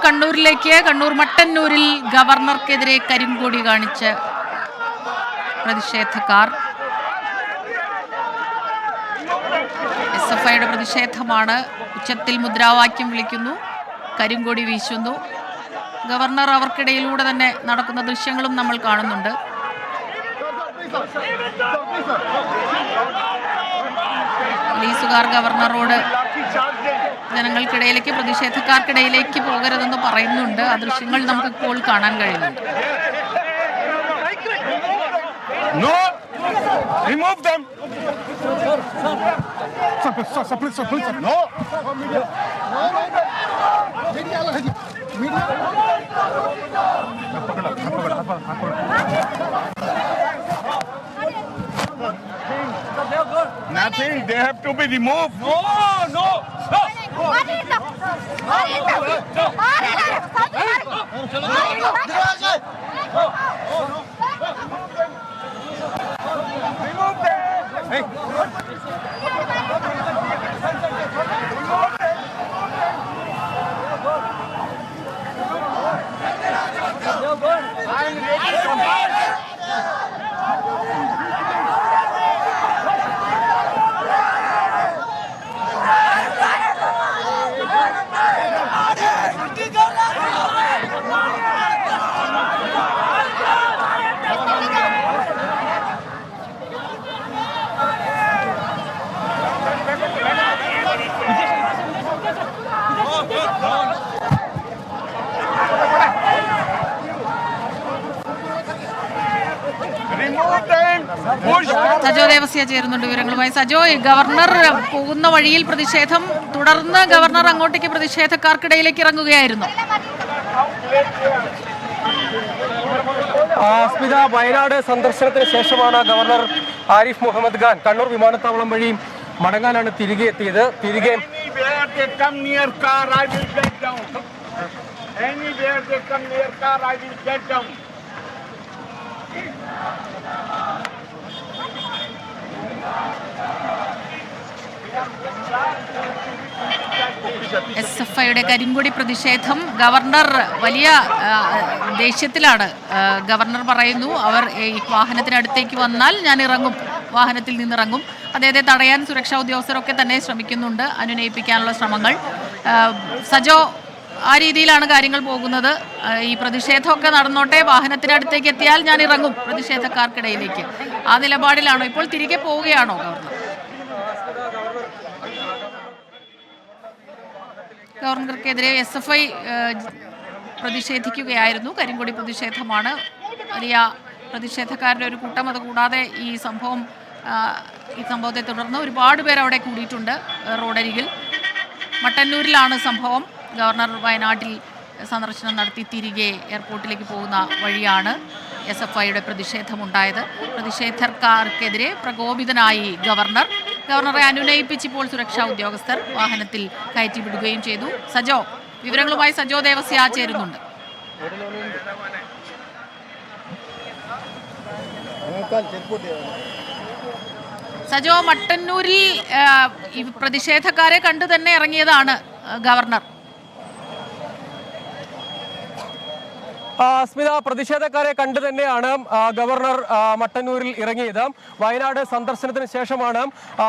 കണ്ണൂരിലേക്ക്. കണ്ണൂർ മട്ടന്നൂരിൽ ഗവർണർക്കെതിരെ കരിങ്കൊടി കാണിച്ച് പ്രതിഷേധക്കാർ. SFIയുടെ പ്രതിഷേധമാണ്. ഉച്ചത്തിൽ മുദ്രാവാക്യം വിളിക്കുന്നു, കരിങ്കൊടി വീശുന്നു. ഗവർണർ അവർക്കിടയിലൂടെ തന്നെ നടക്കുന്ന ദൃശ്യങ്ങളും നമ്മൾ കാണുന്നുണ്ട്. പോലീസുകാർ ഗവർണറോട് ജനങ്ങൾക്കിടയിലേക്ക്, പ്രതിഷേധക്കാർക്കിടയിലേക്ക് പോകരുതെന്ന് പറയുന്നുണ്ട്. ആ ദൃശ്യങ്ങൾ നമുക്കിപ്പോൾ കാണാൻ കഴിയുന്നുണ്ട്. Remove them. No. Nothing. They have to be removed. No. Sajo Devasya ചേരുന്നുണ്ട് വിവരങ്ങളുമായി. സജോ, ഗവർണർ പോകുന്ന വഴിയിൽ പ്രതിഷേധം തുടർന്ന് ഗവർണർ അങ്ങോട്ടേക്ക് പ്രതിഷേധക്കാർക്കിടയിലേക്ക് ഇറങ്ങുകയായിരുന്നു. സ്മിത, വയനാട് സന്ദർശനത്തിന് ശേഷമാണ് ഗവർണർ ആരിഫ് മുഹമ്മദ് ഖാൻ കണ്ണൂർ വിമാനത്താവളം വഴി മടങ്ങാനാണ് തിരികെ എത്തിയത്. SFIയുടെ കരിങ്കൊടി പ്രതിഷേധം. ഗവർണർ വലിയ ദേഷ്യത്തിലാണ്. ഗവർണർ പറയുന്നു, അവർ ഈ വാഹനത്തിനടുത്തേക്ക് വന്നാൽ ഞാൻ ഇറങ്ങും, വാഹനത്തിൽ നിന്നിറങ്ങും. അദ്ദേഹത്തെ തടയാൻ സുരക്ഷാ ഉദ്യോഗസ്ഥരൊക്കെ തന്നെ ശ്രമിക്കുന്നുണ്ട്, അനുനയിപ്പിക്കാനുള്ള ശ്രമങ്ങൾ. സജോ, ആ രീതിയിലാണ് കാര്യങ്ങൾ പോകുന്നത്. ഈ പ്രതിഷേധമൊക്കെ നടന്നോട്ടെ, വാഹനത്തിനടുത്തേക്ക് എത്തിയാൽ ഞാൻ ഇറങ്ങും പ്രതിഷേധക്കാർക്കിടയിലേക്ക്, ആ നിലപാടിലാണോ? ഇപ്പോൾ തിരികെ പോവുകയാണോ ഗവർണർ? ഗവർണർക്കെതിരെ SFI പ്രതിഷേധിക്കുകയായിരുന്നു. കരിങ്കൊടി പ്രതിഷേധമാണ്. വലിയ പ്രതിഷേധക്കാരുടെ ഒരു കൂട്ടം. അതുകൂടാതെ ഈ സംഭവത്തെ തുടർന്ന് ഒരുപാട് പേർ അവിടെ കൂടിയിട്ടുണ്ട് റോഡരികിൽ. മട്ടന്നൂരിലാണ് സംഭവം. ഗവർണർ വയനാട്ടിൽ സന്ദർശനം നടത്തി തിരികെ എയർപോർട്ടിലേക്ക് പോകുന്ന വഴിയാണ് SFIയുടെ പ്രതിഷേധമുണ്ടായത്. പ്രതിഷേധക്കാർക്കെതിരെ പ്രകോപിതനായി ഗവർണറെ അനുനയിപ്പിച്ചിപ്പോൾ സുരക്ഷാ ഉദ്യോഗസ്ഥർ വാഹനത്തിൽ കയറ്റിവിടുകയും ചെയ്തു. സജോ, വിവരങ്ങളുമായി സജോ ദേവസ്യ ചേരുന്നുണ്ട്. സജോ, മട്ടന്നൂരിൽ പ്രതിഷേധക്കാരെ കണ്ടു തന്നെ ഇറങ്ങിയതാണ് ഗവർണർ. സ്മിത, പ്രതിഷേധക്കാരെ കണ്ടു തന്നെയാണ് ഗവർണർ മട്ടന്നൂരിൽ ഇറങ്ങിയത്. വയനാട് സന്ദർശനത്തിന് ശേഷമാണ്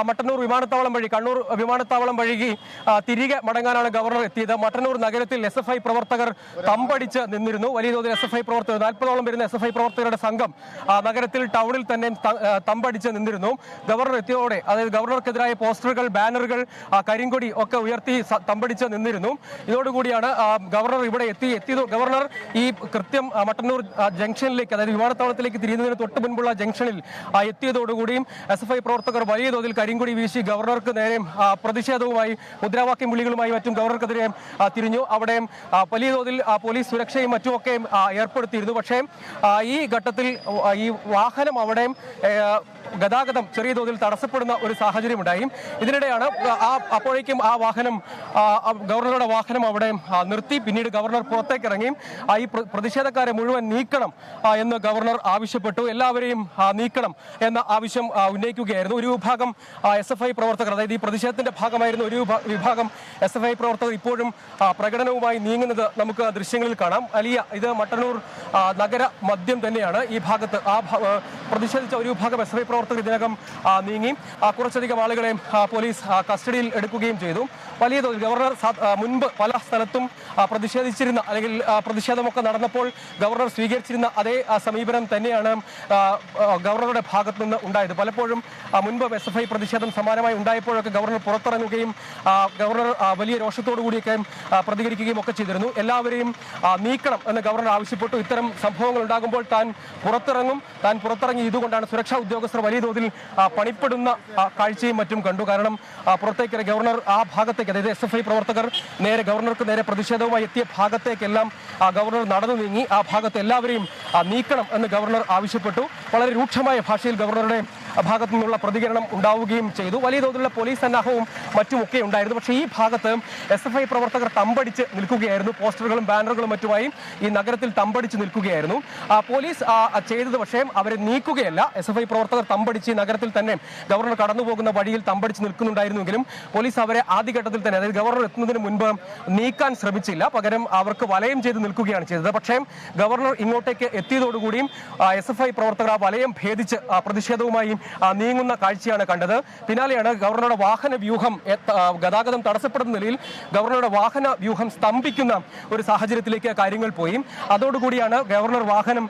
മട്ടന്നൂർ വിമാനത്താവളം വഴി, കണ്ണൂർ വിമാനത്താവളം വഴി തിരികെ മടങ്ങാനാണ് ഗവർണർ എത്തിയത്. മട്ടന്നൂർ നഗരത്തിൽ SFI പ്രവർത്തകർ തമ്പടിച്ച് നിന്നിരുന്നു. വലിയ തോതിൽ SFI പ്രവർത്തകർ, 40ഓളം വരുന്ന SFI പ്രവർത്തകരുടെ സംഘം നഗരത്തിൽ ടൗണിൽ തന്നെ തമ്പടിച്ച് നിന്നിരുന്നു. ഗവർണർ എത്തിയതോടെ, അതായത് ഗവർണർക്കെതിരായ പോസ്റ്ററുകൾ, ബാനറുകൾ, കരിങ്കൊടി ഒക്കെ ഉയർത്തി തമ്പടിച്ച് നിന്നിരുന്നു. ഇതോടുകൂടിയാണ് ഗവർണർ ഇവിടെ എത്തിയത്. ഗവർണർ ഈ കൃത്യം മട്ടന്നൂർ ജംഗ്ഷനിലേക്ക്, അതായത് വിമാനത്താവളത്തിലേക്ക് തിരിയുന്നതിന് തൊട്ട് മുൻപുള്ള ജംഗ്ഷനിൽ എത്തിയതോടുകൂടിയും SFI പ്രവർത്തകർ വലിയ തോതിൽ കരിങ്കൊടി വീശി ഗവർണർക്ക് നേരെ പ്രതിഷേധവുമായി, മുദ്രാവാക്യം വിളികളുമായി മറ്റും ഗവർണർക്കെതിരെ തിരിഞ്ഞു. അവിടെ വലിയ തോതിൽ പോലീസ് സുരക്ഷയും മറ്റുമൊക്കെ ഏർപ്പെടുത്തിയിരുന്നു. പക്ഷേ ഈ ഘട്ടത്തിൽ ഈ വാഹനം അവിടെ ഗതാഗതം ചെറിയ തോതിൽ തടസ്സപ്പെടുന്ന ഒരു സാഹചര്യമുണ്ടായി. ഇതിനിടെയാണ് അപ്പോഴേക്കും ആ വാഹനം ഗവർണറുടെ വാഹനം അവിടെ നിർത്തി. പിന്നീട് ഗവർണർ പുറത്തേക്ക് ഇറങ്ങി ഈ പ്രതിഷേധക്കാരെ മുഴുവൻ നീക്കണം എന്ന് ഗവർണർ ആവശ്യപ്പെട്ടു. എല്ലാവരെയും നീക്കണം എന്ന ആവശ്യം ഉന്നയിക്കുകയായിരുന്നു. ഒരു വിഭാഗം SFI പ്രവർത്തകർ, അതായത് ഈ പ്രതിഷേധത്തിന്റെ ഭാഗമായിരുന്ന ഒരു വിഭാഗം SFI പ്രവർത്തകർ ഇപ്പോഴും പ്രകടനവുമായി നീങ്ങുന്നത് നമുക്ക് ദൃശ്യങ്ങളിൽ കാണാം. ഇത് മട്ടന്നൂർ നഗര മധ്യം തന്നെയാണ്. ഈ ഭാഗത്ത് പ്രതിഷേധിച്ച ഒരു വിഭാഗം SFI പ്രവർത്തകർ ഇതിനകം നീങ്ങി. കുറച്ചധികം ആളുകളെ പോലീസ് കസ്റ്റഡിയിൽ എടുക്കുകയും ചെയ്തു. വലിയ തോതിൽ ഗവർണർ മുൻപ് പല സ്ഥലത്തും പ്രതിഷേധിച്ചിരുന്ന, അല്ലെങ്കിൽ പ്രതിഷേധമൊക്കെ നടന്നപ്പോൾ ഗവർണർ സ്വീകരിച്ചിരുന്ന അതേ സമീപനം തന്നെയാണ് ഗവർണറുടെ ഭാഗത്തു നിന്ന് ഉണ്ടായത്. പലപ്പോഴും മുൻപ് SFI പ്രതിഷേധം സമാനമായി ഉണ്ടായപ്പോഴൊക്കെ ഗവർണർ പുറത്തിറങ്ങുകയും ഗവർണർ വലിയ രോഷത്തോടു കൂടിയൊക്കെ പ്രതികരിക്കുകയും ഒക്കെ ചെയ്തിരുന്നു. എല്ലാവരെയും നീക്കണം എന്ന് ഗവർണർ ആവശ്യപ്പെട്ടു. ഇത്തരം സംഭവങ്ങൾ ഉണ്ടാകുമ്പോൾ താൻ പുറത്തിറങ്ങി ഇതുകൊണ്ടാണ് സുരക്ഷാ ഉദ്യോഗസ്ഥർ വലിയ തോതിൽ പണിപ്പെടുന്ന കാഴ്ചയും മറ്റും കണ്ടു. കാരണം പുറത്തേക്ക് ഗവർണർ ആ ഭാഗത്തേക്ക്, അതായത് SFI പ്രവർത്തകർ ഗവർണർക്ക് നേരെ പ്രതിഷേധവുമായി എത്തിയ ഭാഗത്തേക്കെല്ലാം ഗവർണർ നടന്നു നീങ്ങി. ആ ഭാഗത്ത് എല്ലാവരെയും നീക്കണം എന്ന് ഗവർണർ ആവശ്യപ്പെട്ടു. വളരെ രൂക്ഷമായ ഭാഷയിൽ ഗവർണറുടെ ഭാഗത്തു നിന്നുള്ള പ്രതികരണം ഉണ്ടാവുകയും ചെയ്തു. വലിയ തോതിലുള്ള പോലീസ് സന്നാഹവും മറ്റുമൊക്കെ ഉണ്ടായിരുന്നു. പക്ഷേ ഈ ഭാഗത്ത് SFI പ്രവർത്തകർ തമ്പടിച്ച് നിൽക്കുകയായിരുന്നു. പോസ്റ്ററുകളും ബാനറുകളും മറ്റുമായി ഈ നഗരത്തിൽ തമ്പടിച്ച് നിൽക്കുകയായിരുന്നു. പോലീസ് ചെയ്തത് പക്ഷേ അവരെ നീക്കുകയല്ല. SFI പ്രവർത്തകർ തമ്പടിച്ച് ഈ നഗരത്തിൽ തന്നെ ഗവർണർ കടന്നുപോകുന്ന വഴിയിൽ തമ്പടിച്ച് നിൽക്കുന്നുണ്ടായിരുന്നെങ്കിലും പോലീസ് അവരെ ആദ്യഘട്ടത്തിൽ തന്നെ, അതായത് ഗവർണർ എത്തുന്നതിന് മുൻപ് നീക്കാൻ ശ്രമിച്ചില്ല. പകരം അവർക്ക് വലയം ചെയ്ത് നിൽക്കുകയാണ് ചെയ്തത്. പക്ഷേ ഗവർണർ ഇങ്ങോട്ടേക്ക് എത്തിയതോടുകൂടിയും SFI പ്രവർത്തകർ ആ വലയം ഭേദിച്ച് പ്രതിഷേധവുമായി നീങ്ങുന്ന കാഴ്ചയാണ് കണ്ടത്. പിന്നാലെയാണ് ഗവർണറുടെ വാഹന വ്യൂഹം, ഗതാഗതം തടസ്സപ്പെടുന്ന നിലയിൽ ഗവർണറുടെ വാഹന വ്യൂഹം സ്തംഭിക്കുന്ന ഒരു സാഹചര്യത്തിലേക്ക് കാര്യങ്ങൾ പോയി. അതോടുകൂടിയാണ് ഗവർണർ വാഹനം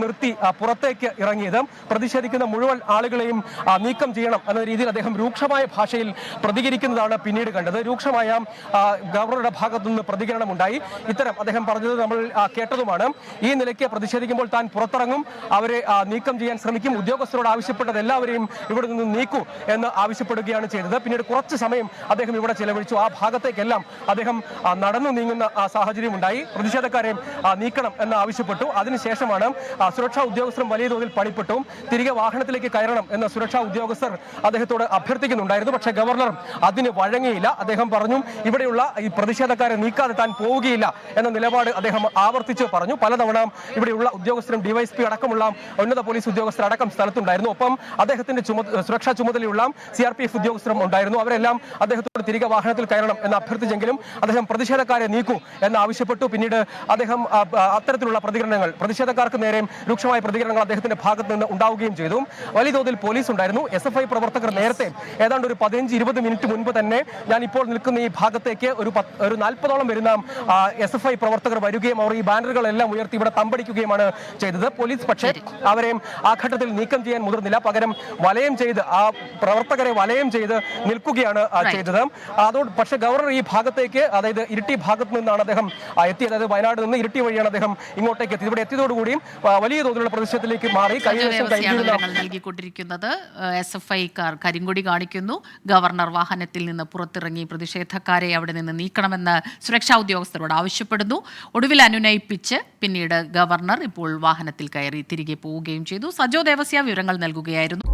നിർത്തി പുറത്തേക്ക് ഇറങ്ങിയത്. പ്രതിഷേധിക്കുന്ന മുഴുവൻ ആളുകളെയും നീക്കം ചെയ്യണം എന്ന രീതിയിൽ അദ്ദേഹം രൂക്ഷമായ ഭാഷയിൽ പ്രതികരിക്കുന്നതാണ് പിന്നീട് കണ്ടത്. രൂക്ഷമായ ഗവർണറുടെ ഭാഗത്തുനിന്ന് പ്രതികരണമുണ്ടായി. ഇത്തരം അദ്ദേഹം പറഞ്ഞത് നമ്മൾ കേട്ടതുമാണ്. ഈ നിലയ്ക്ക് പ്രതിഷേധിക്കുമ്പോൾ താൻ പുറത്തിറങ്ങും, അവരെ നീക്കം ചെയ്യാൻ ശ്രമിക്കും, ഉദ്യോഗസ്ഥരോട് ആവശ്യപ്പെട്ടത് എല്ലാവരെയും ഇവിടെ നിന്ന് നീക്കൂ എന്ന് ആവശ്യപ്പെടുകയാണ് ചെയ്തത്. പിന്നീട് കുറച്ച് സമയം അദ്ദേഹം ഇവിടെ ചെലവഴിച്ചു. ആ ഭാഗത്തേക്കെല്ലാം അദ്ദേഹം നടന്നു നീങ്ങുന്ന സാഹചര്യം ഉണ്ടായി. പ്രതിഷേധക്കാരെ നീക്കണം എന്ന് ആവശ്യപ്പെട്ടു. അതിനുശേഷമാണ് സുരക്ഷാ ഉദ്യോഗസ്ഥരും വലിയ തോതിൽ പണിപ്പെട്ടു. തിരികെ വാഹനത്തിലേക്ക് കയറണം എന്ന് സുരക്ഷാ ഉദ്യോഗസ്ഥർ അദ്ദേഹത്തോട് അഭ്യർത്ഥിക്കുന്നുണ്ടായിരുന്നു. പക്ഷേ ഗവർണർ അതിന് വഴങ്ങിയില്ല. അദ്ദേഹം പറഞ്ഞു, ഇവിടെയുള്ള ഈ പ്രതിഷേധക്കാരെ നീക്കാതെ താൻ പോവുകയില്ല എന്ന നിലപാട് അദ്ദേഹം ആവർത്തിച്ച് പറഞ്ഞു. പലതവണ ഇവിടെയുള്ള ഉദ്യോഗസ്ഥരും DYSP അടക്കമുള്ള ഉന്നത പോലീസ് ഉദ്യോഗസ്ഥർ അടക്കം സ്ഥലത്തുണ്ടായിരുന്നു. ഒപ്പം അദ്ദേഹത്തിന്റെ സുരക്ഷാ ചുമതലയുള്ള CRPF ഉദ്യോഗസ്ഥരും ഉണ്ടായിരുന്നു. അവരെല്ലാം അദ്ദേഹത്തോട് തിരികെ വാഹനത്തിൽ കയറണം എന്ന് അഭ്യർത്ഥിച്ചെങ്കിലും അദ്ദേഹം പ്രതിഷേധക്കാരെ നീക്കൂ എന്ന് ആവശ്യപ്പെട്ടു. പിന്നീട് അദ്ദേഹം അത്തരത്തിലുള്ള പ്രതിഷേധക്കാർക്ക് നേരെ രൂക്ഷമായ പ്രതികരണങ്ങൾ അദ്ദേഹത്തിന്റെ ഭാഗത്ത് നിന്ന് ഉണ്ടാവുകയും ചെയ്തു. വലിയ തോതിൽ പോലീസ് ഉണ്ടായിരുന്നു. SFI പ്രവർത്തകർ നേരത്തെ ഏതാണ്ട് ഒരു 15-20 മിനിറ്റ് മുൻപ് തന്നെ ഞാൻ ഇപ്പോൾ നിൽക്കുന്ന ഈ ഭാഗത്തേക്ക് ഒരു 40ഓളം വരുന്ന SFI പ്രവർത്തകർ വരികയും അവർ ഈ ബാനറുകളെല്ലാം ഉയർത്തി ഇവിടെ തമ്പടിക്കുകയുമാണ് ചെയ്തത്. പോലീസ് പക്ഷേ അവരെയും ആ ഘട്ടത്തിൽ നീക്കം ചെയ്യാൻ മുതിർന്നില്ല. പകരം വലയം ചെയ്ത് ആ പ്രവർത്തകരെ വലയം ചെയ്ത് നിൽക്കുകയാണ് ചെയ്തത്. പക്ഷേ ഗവർണർ ഈ ഭാഗത്തേക്ക്, അതായത് ഇരിട്ടി ഭാഗത്ത് നിന്നാണ് അദ്ദേഹം എത്തിയത്. അതായത് വയനാട് നിന്ന് ഇരിട്ടി വഴിയാണ് അദ്ദേഹം ഇങ്ങോട്ടേക്ക് എത്തിയത്. ഇവിടെ എത്തിയതോടുകൂടിയും വലിയ തോതിലുള്ള പ്രതിഷേധത്തിലേക്ക് മാറി. നൽകിക്കൊണ്ടിരിക്കുന്നത് SFIക്കാർ കരിങ്കൊടി കാണിക്കുന്നു. ഗവർണർ വാഹനത്തിൽ നിന്ന് പുറത്തിറങ്ങി പ്രതിഷേധക്കാരെ അവിടെ നിന്ന് നീക്കണമെന്ന് സുരക്ഷാ ഉദ്യോഗസ്ഥരോട് ആവശ്യപ്പെടുന്നു. ഒടുവിൽ അനുനയിപ്പിച്ച് പിന്നീട് ഗവർണർ ഇപ്പോൾ വാഹനത്തിൽ കയറി തിരികെ പോവുകയും ചെയ്തു. സജോ ദേവസ്യ വിവരങ്ങൾ നൽകുകയായിരുന്നു.